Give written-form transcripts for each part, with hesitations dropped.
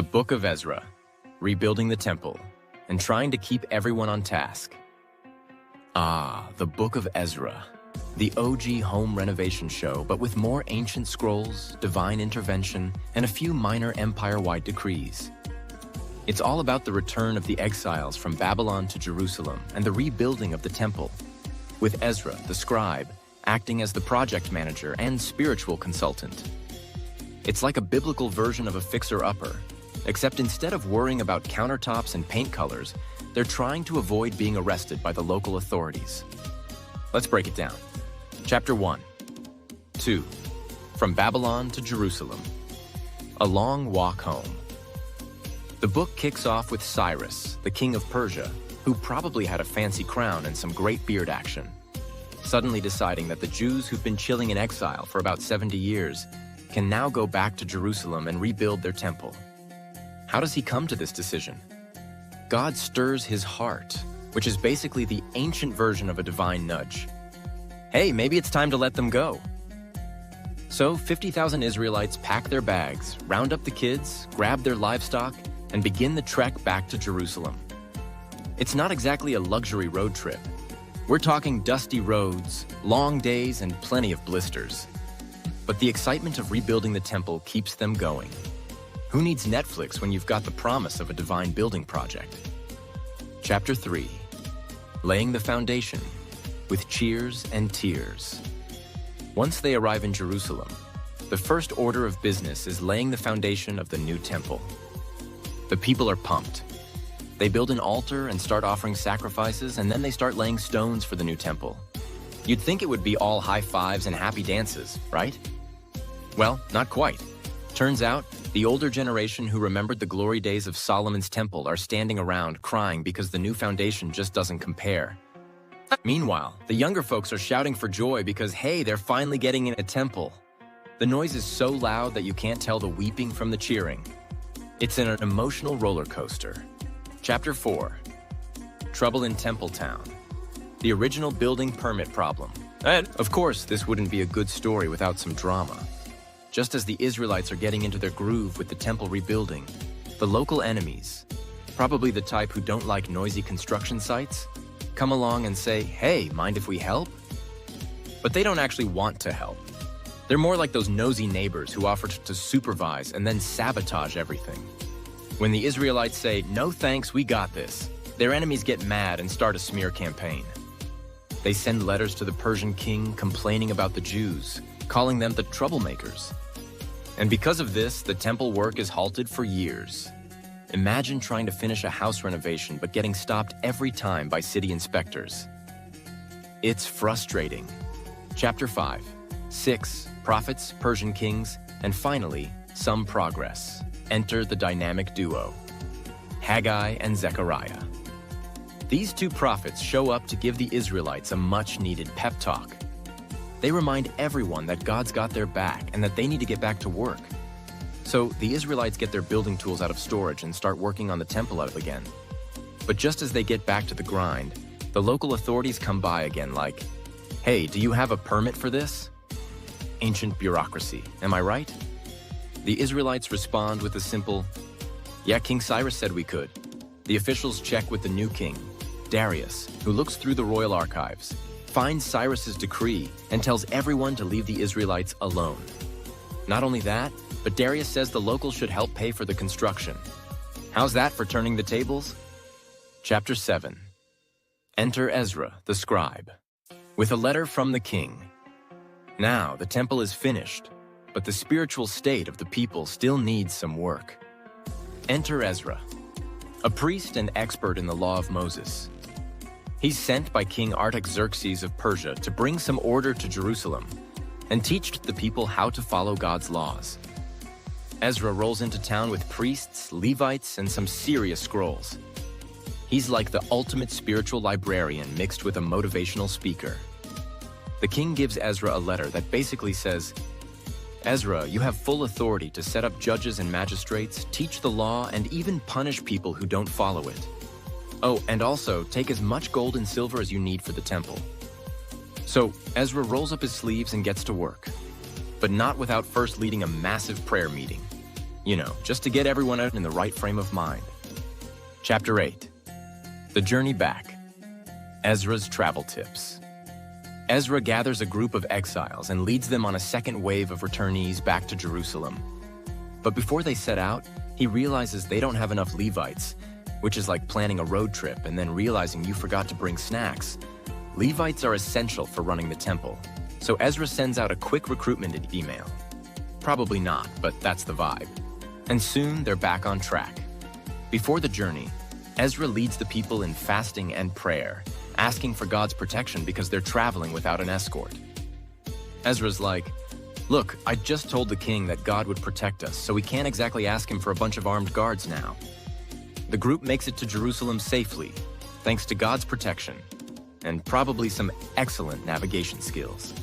The Book of Ezra, rebuilding the temple, and trying to keep everyone on task. The Book of Ezra, the OG home renovation show, but with more ancient scrolls, divine intervention, and a few minor empire-wide decrees. It's all about the return of the exiles from Babylon to Jerusalem and the rebuilding of the temple, with Ezra the Scribe acting as the project manager and spiritual consultant. It's like a biblical version of a fixer-upper, except instead of worrying about countertops and paint colors, they're trying to avoid being arrested by the local authorities. Let's break it down. Chapter 1. 2. From Babylon to Jerusalem. A long walk home. The book kicks off with Cyrus, the king of Persia, who probably had a fancy crown and some great beard action, suddenly deciding that the Jews who've been chilling in exile for about 70 years can now go back to Jerusalem and rebuild their temple. How does he come to this decision? God stirs his heart, which is basically the ancient version of a divine nudge. Hey, maybe it's time to let them go. So 50,000 Israelites pack their bags, round up the kids, grab their livestock, and begin the trek back to Jerusalem. It's not exactly a luxury road trip. We're talking dusty roads, long days, and plenty of blisters. But the excitement of rebuilding the temple keeps them going. Who needs Netflix when you've got the promise of a divine building project? Chapter 3. Laying the foundation, with cheers and tears. Once they arrive in Jerusalem, the first order of business is laying the foundation of the new temple. The people are pumped. They build an altar and start offering sacrifices, and then they start laying stones for the new temple. You'd think it would be all high fives and happy dances, right? Well, not quite. Turns out, the older generation who remembered the glory days of Solomon's temple are standing around crying because the new foundation just doesn't compare. Meanwhile, the younger folks are shouting for joy because, hey, they're finally getting in a temple. The noise is so loud that you can't tell the weeping from the cheering. It's an emotional roller coaster. Chapter 4. Trouble in Temple Town. The original building permit problem. And, of course, this wouldn't be a good story without some drama. Just as the Israelites are getting into their groove with the temple rebuilding, the local enemies, probably the type who don't like noisy construction sites, come along and say, hey, mind if we help? But they don't actually want to help. They're more like those nosy neighbors who offer to supervise and then sabotage everything. When the Israelites say, no thanks, we got this, their enemies get mad and start a smear campaign. They send letters to the Persian king complaining about the Jews, calling them the troublemakers. And because of this, the temple work is halted for years. Imagine trying to finish a house renovation but getting stopped every time by city inspectors. It's frustrating. Chapter 5. 6. Prophets, Persian kings, and finally, some progress. Enter the dynamic duo, Haggai and Zechariah. These two prophets show up to give the Israelites a much-needed pep talk. They remind everyone that God's got their back and that they need to get back to work. So the Israelites get their building tools out of storage and start working on the temple out again. But just as they get back to the grind, the local authorities come by again like, hey, do you have a permit for this? Ancient bureaucracy, am I right? The Israelites respond with a simple, yeah, King Cyrus said we could. The officials check with the new king, Darius, who looks through the royal archives, finds Cyrus's decree, and tells everyone to leave the Israelites alone. Not only that, but Darius says the locals should help pay for the construction. How's that for turning the tables? Chapter 7. Enter Ezra the Scribe, with a letter from the king. Now the temple is finished, but the spiritual state of the people still needs some work. Enter Ezra, a priest and expert in the law of Moses. He's sent by King Artaxerxes of Persia to bring some order to Jerusalem and teach the people how to follow God's laws. Ezra rolls into town with priests, Levites, and some serious scrolls. He's like the ultimate spiritual librarian mixed with a motivational speaker. The king gives Ezra a letter that basically says, Ezra, you have full authority to set up judges and magistrates, teach the law, and even punish people who don't follow it. Oh, and also take as much gold and silver as you need for the temple. So Ezra rolls up his sleeves and gets to work, but not without first leading a massive prayer meeting. just to get everyone out in the right frame of mind. Chapter 8. The Journey Back. Ezra's Travel Tips. Ezra gathers a group of exiles and leads them on a second wave of returnees back to Jerusalem. But before they set out, he realizes they don't have enough Levites, which is like planning a road trip and then realizing you forgot to bring snacks. Levites are essential for running the temple, so Ezra sends out a quick recruitment email. Probably not, but that's the vibe. And soon they're back on track. Before the journey, Ezra leads the people in fasting and prayer, asking for God's protection because they're traveling without an escort. Ezra's like, "Look, I just told the king that God would protect us, so we can't exactly ask him for a bunch of armed guards now." The group makes it to Jerusalem safely, thanks to God's protection, and probably some excellent navigation skills.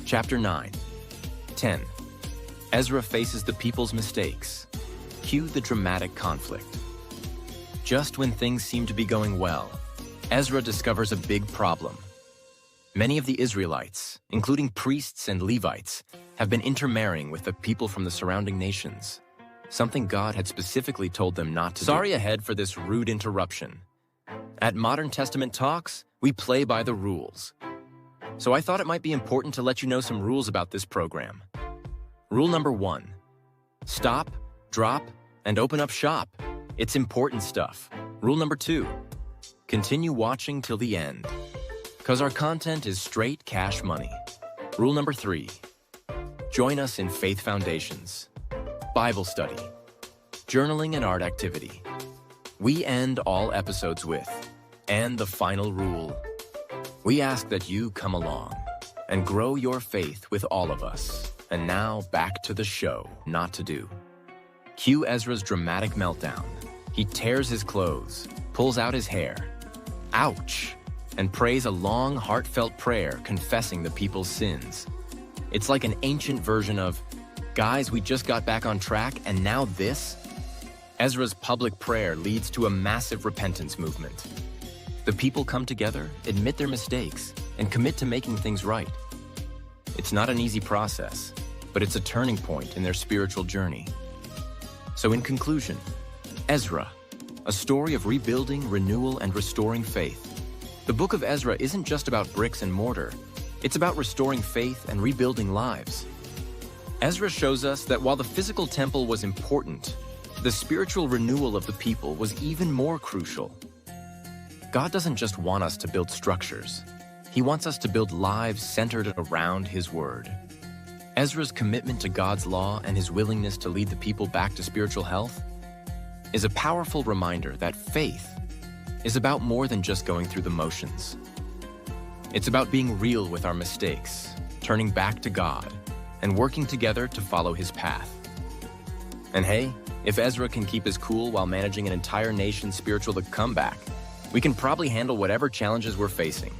Chapter 9. 10. Ezra faces the people's mistakes. Cue the dramatic conflict. Just when things seem to be going well, Ezra discovers a big problem. Many of the Israelites, including priests and Levites, have been intermarrying with the people from the surrounding nations, something God had specifically told them not to do. Sorry ahead for this rude interruption. At Modern Testament Talks, we play by the rules. So I thought it might be important to let you know some rules about this program. Rule number 1. Stop, drop, and open up shop. It's important stuff. Rule number 2. Continue watching till the end, because our content is straight cash money. Rule number 3. Join us in Faith Foundations, Bible study, journaling and art activity. We end all episodes with, and the final rule. We ask that you come along and grow your faith with all of us. And now back to the show, not to do. Cue Ezra's dramatic meltdown. He tears his clothes, pulls out his hair, ouch, and prays a long, heartfelt prayer confessing the people's sins. It's like an ancient version of, "Guys, we just got back on track, and now this?" Ezra's public prayer leads to a massive repentance movement. The people come together, admit their mistakes, and commit to making things right. It's not an easy process, but it's a turning point in their spiritual journey. So in conclusion, Ezra, a story of rebuilding, renewal, and restoring faith. The Book of Ezra isn't just about bricks and mortar. It's about restoring faith and rebuilding lives. Ezra shows us that while the physical temple was important, the spiritual renewal of the people was even more crucial. God doesn't just want us to build structures. He wants us to build lives centered around His Word. Ezra's commitment to God's law and his willingness to lead the people back to spiritual health is a powerful reminder that faith is about more than just going through the motions. It's about being real with our mistakes, turning back to God, and working together to follow His path. And hey, if Ezra can keep his cool while managing an entire nation's spiritual comeback, we can probably handle whatever challenges we're facing.